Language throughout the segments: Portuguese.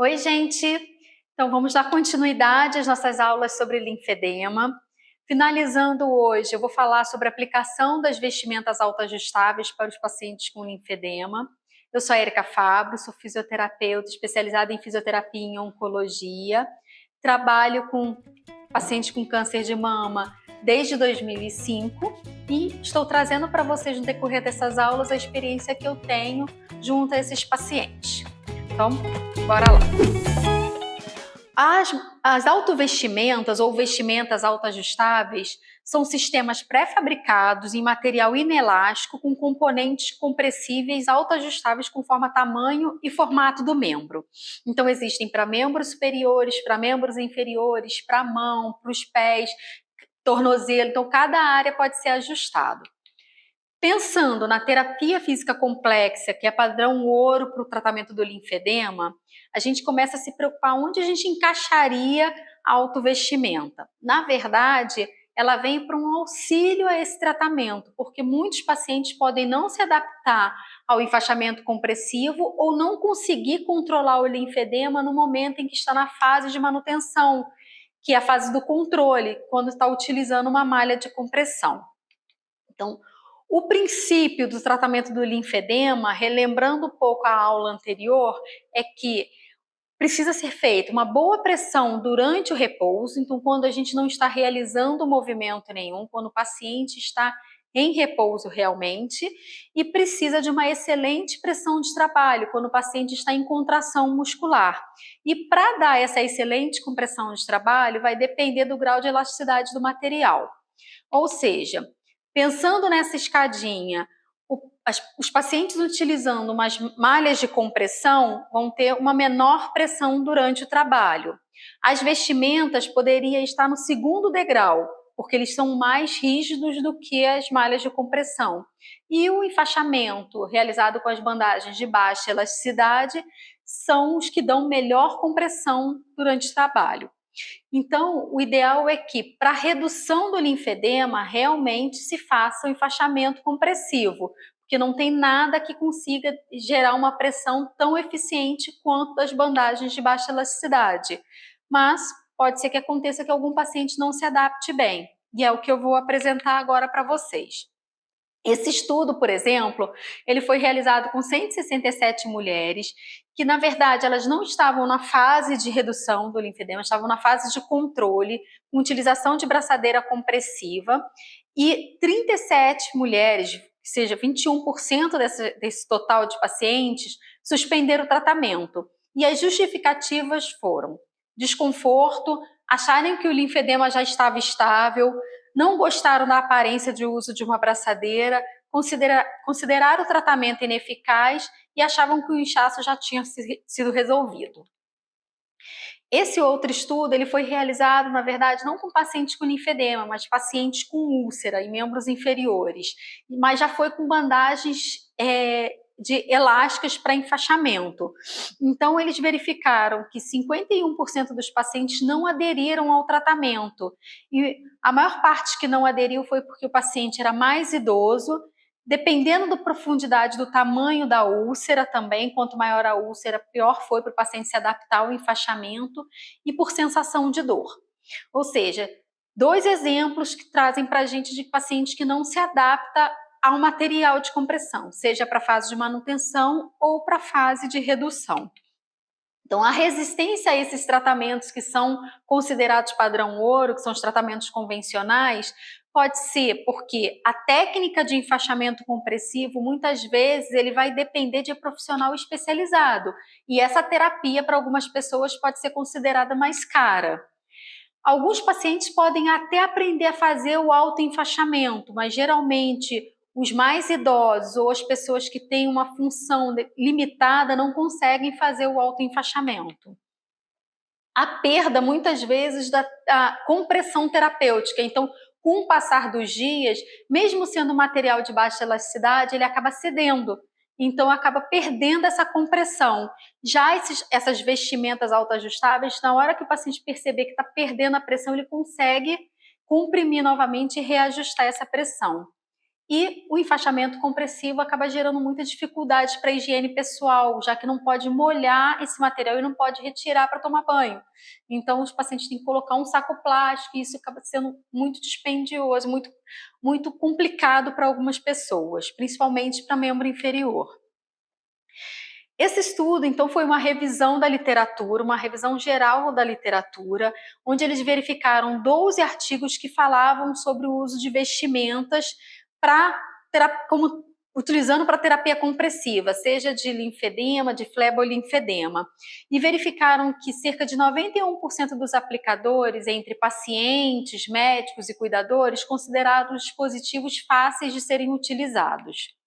Oi, gente! Então, vamos dar continuidade às nossas aulas sobre linfedema. Finalizando hoje, eu vou falar sobre a aplicação das vestimentas autoajustáveis para os pacientes com linfedema. Eu sou a Erika Fabro, sou fisioterapeuta especializada em fisioterapia em oncologia. Trabalho com pacientes com câncer de mama desde 2005 e estou trazendo para vocês no decorrer dessas aulas a experiência que eu tenho junto a esses pacientes. Então, bora lá! As autovestimentas ou vestimentas autoajustáveis são sistemas pré-fabricados em material inelástico com componentes compressíveis autoajustáveis conforme o tamanho e formato do membro. Então, existem para membros superiores, para membros inferiores, para a mão, para os pés, tornozelo. Então, cada área pode ser ajustado. Pensando na terapia física complexa, que é padrão ouro para o tratamento do linfedema, a gente começa a se preocupar onde a gente encaixaria a autovestimenta. Na verdade, ela vem para um auxílio a esse tratamento, porque muitos pacientes podem não se adaptar ao enfaixamento compressivo ou não conseguir controlar o linfedema no momento em que está na fase de manutenção, que é a fase do controle, quando está utilizando uma malha de compressão. Então, o princípio do tratamento do linfedema, relembrando um pouco a aula anterior, é que precisa ser feita uma boa pressão durante o repouso. Então, quando a gente não está realizando movimento nenhum, quando o paciente está em repouso realmente, e precisa de uma excelente pressão de trabalho, quando o paciente está em contração muscular. E para dar essa excelente compressão de trabalho, vai depender do grau de elasticidade do material. Ou seja, pensando nessa escadinha, os pacientes utilizando umas malhas de compressão vão ter uma menor pressão durante o trabalho. As vestimentas poderiam estar no segundo degrau, porque eles são mais rígidos do que as malhas de compressão. E o enfaixamento realizado com as bandagens de baixa elasticidade são os que dão melhor compressão durante o trabalho. Então, o ideal é que, para redução do linfedema, realmente se faça o enfaixamento compressivo, porque não tem nada que consiga gerar uma pressão tão eficiente quanto as bandagens de baixa elasticidade. Mas pode ser que aconteça que algum paciente não se adapte bem, e é o que eu vou apresentar agora para vocês. Esse estudo, por exemplo, ele foi realizado com 167 mulheres, que na verdade elas não estavam na fase de redução do linfedema, estavam na fase de controle, com utilização de braçadeira compressiva, e 37 mulheres, ou seja, 21% desse total de pacientes, suspenderam o tratamento. E as justificativas foram desconforto, acharem que o linfedema já estava estável, não gostaram da aparência de uso de uma braçadeira, consideraram o tratamento ineficaz e achavam que o inchaço já tinha sido resolvido. Esse outro estudo ele foi realizado, na verdade, não com pacientes com linfedema, mas pacientes com úlcera em membros inferiores, mas já foi com bandagens elásticas para enfaixamento. Então, eles verificaram que 51% dos pacientes não aderiram ao tratamento. E a maior parte que não aderiu foi porque o paciente era mais idoso. Dependendo da profundidade do tamanho da úlcera também, quanto maior a úlcera, pior foi para o paciente se adaptar ao enfaixamento e por sensação de dor. Ou seja, dois exemplos que trazem para a gente de paciente que não se adapta ao material de compressão, seja para a fase de manutenção ou para a fase de redução. Então, a resistência a esses tratamentos que são considerados padrão ouro, que são os tratamentos convencionais, pode ser porque a técnica de enfaixamento compressivo, muitas vezes, ele vai depender de profissional especializado. E essa terapia, para algumas pessoas, pode ser considerada mais cara. Alguns pacientes podem até aprender a fazer o autoenfaixamento, mas geralmente os mais idosos ou as pessoas que têm uma função limitada não conseguem fazer o autoenfaixamento. A perda, muitas vezes, da compressão terapêutica. Então, com o passar dos dias, mesmo sendo material de baixa elasticidade, ele acaba cedendo. Então, acaba perdendo essa compressão. Já essas vestimentas autoajustáveis, na hora que o paciente perceber que está perdendo a pressão, ele consegue comprimir novamente e reajustar essa pressão. E o enfaixamento compressivo acaba gerando muita dificuldade para a higiene pessoal, já que não pode molhar esse material e não pode retirar para tomar banho. Então, os pacientes têm que colocar um saco plástico e isso acaba sendo muito dispendioso, muito complicado para algumas pessoas, principalmente para membro inferior. Esse estudo, então, foi uma revisão da literatura, uma revisão geral da literatura, onde eles verificaram 12 artigos que falavam sobre o uso de vestimentas utilizando para terapia compressiva, seja de linfedema, de flebolinfedema, e verificaram que cerca de 91% dos aplicadores, entre pacientes, médicos e cuidadores, consideraram os dispositivos fáceis de serem utilizados.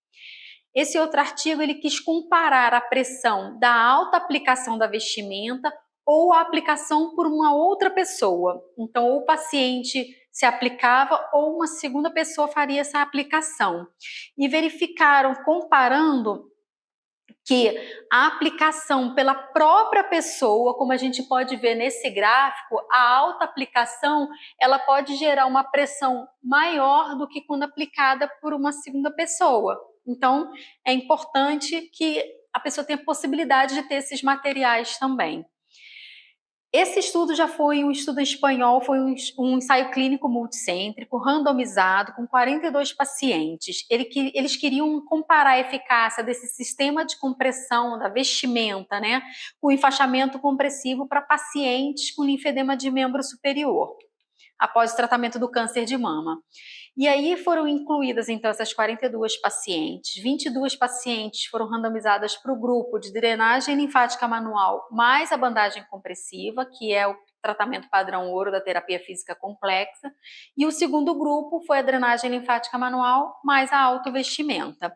Esse outro artigo ele quis comparar a pressão da alta aplicação da vestimenta ou a aplicação por uma outra pessoa. Então, ou o paciente se aplicava ou uma segunda pessoa faria essa aplicação. E verificaram, comparando, que a aplicação pela própria pessoa, como a gente pode ver nesse gráfico, a alta aplicação ela pode gerar uma pressão maior do que quando aplicada por uma segunda pessoa. Então, é importante que a pessoa tenha possibilidade de ter esses materiais também. Esse estudo já foi um estudo em espanhol, foi um ensaio clínico multicêntrico, randomizado, com 42 pacientes. Eles queriam comparar a eficácia desse sistema de compressão da vestimenta, né, com enfaixamento compressivo para pacientes com linfedema de membro superior, após o tratamento do câncer de mama. E aí foram incluídas, então, essas 42 pacientes. 22 pacientes foram randomizadas para o grupo de drenagem linfática manual mais a bandagem compressiva, que é o tratamento padrão ouro da terapia física complexa. E o segundo grupo foi a drenagem linfática manual mais a autovestimenta.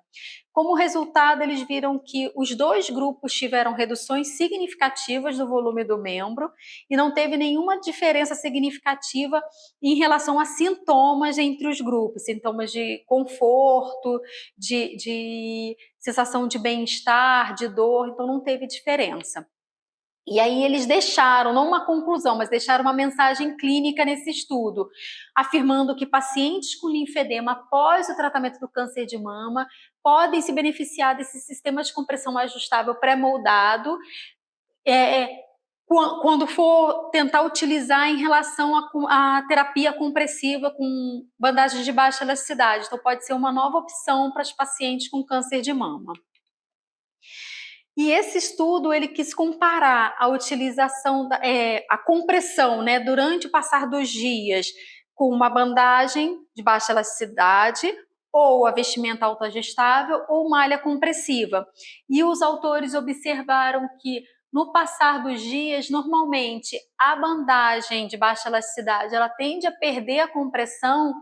Como resultado, eles viram que os dois grupos tiveram reduções significativas do volume do membro e não teve nenhuma diferença significativa em relação a sintomas entre os grupos, sintomas de conforto, de sensação de bem-estar, de dor, então não teve diferença. E aí eles deixaram, não uma conclusão, mas deixaram uma mensagem clínica nesse estudo, afirmando que pacientes com linfedema após o tratamento do câncer de mama podem se beneficiar desse sistema de compressão ajustável pré-moldado quando for tentar utilizar em relação à terapia compressiva com bandagens de baixa elasticidade. Então pode ser uma nova opção para os pacientes com câncer de mama. E esse estudo ele quis comparar a utilização, a compressão, né, durante o passar dos dias com uma bandagem de baixa elasticidade ou a vestimenta autoajustável ou malha compressiva. E os autores observaram que no passar dos dias, normalmente a bandagem de baixa elasticidade ela tende a perder a compressão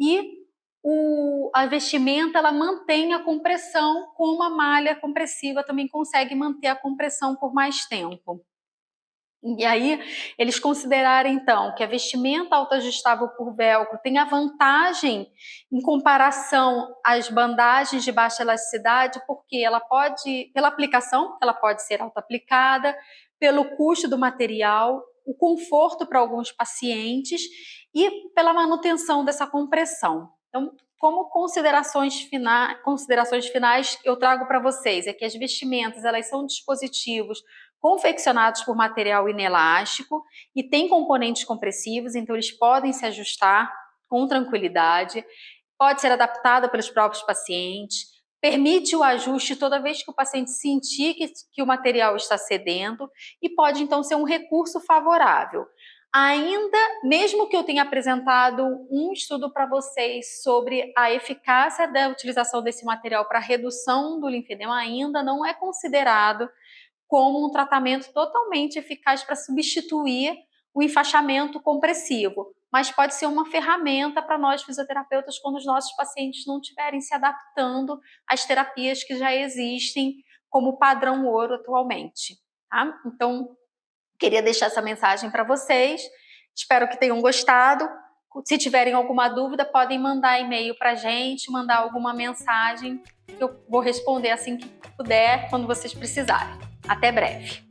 e a vestimenta ela mantém a compressão, com uma malha compressiva também consegue manter a compressão por mais tempo. E aí, eles consideraram, então, que a vestimenta autoajustável por velcro tem a vantagem em comparação às bandagens de baixa elasticidade, porque ela pode, pela aplicação, ela pode ser auto-aplicada, pelo custo do material, o conforto para alguns pacientes e pela manutenção dessa compressão. Então, como considerações finais, eu trago para vocês é que as vestimentas elas são dispositivos confeccionados por material inelástico e têm componentes compressivos, então eles podem se ajustar com tranquilidade, pode ser adaptada pelos próprios pacientes, permite o ajuste toda vez que o paciente sentir que o material está cedendo e pode então ser um recurso favorável. Ainda, mesmo que eu tenha apresentado um estudo para vocês sobre a eficácia da utilização desse material para redução do linfedema, ainda não é considerado como um tratamento totalmente eficaz para substituir o enfaixamento compressivo, mas pode ser uma ferramenta para nós fisioterapeutas quando os nossos pacientes não estiverem se adaptando às terapias que já existem como padrão ouro atualmente. Tá? Então, queria deixar essa mensagem para vocês, espero que tenham gostado. Se tiverem alguma dúvida, podem mandar e-mail para a gente, mandar alguma mensagem, que eu vou responder assim que puder, quando vocês precisarem. Até breve!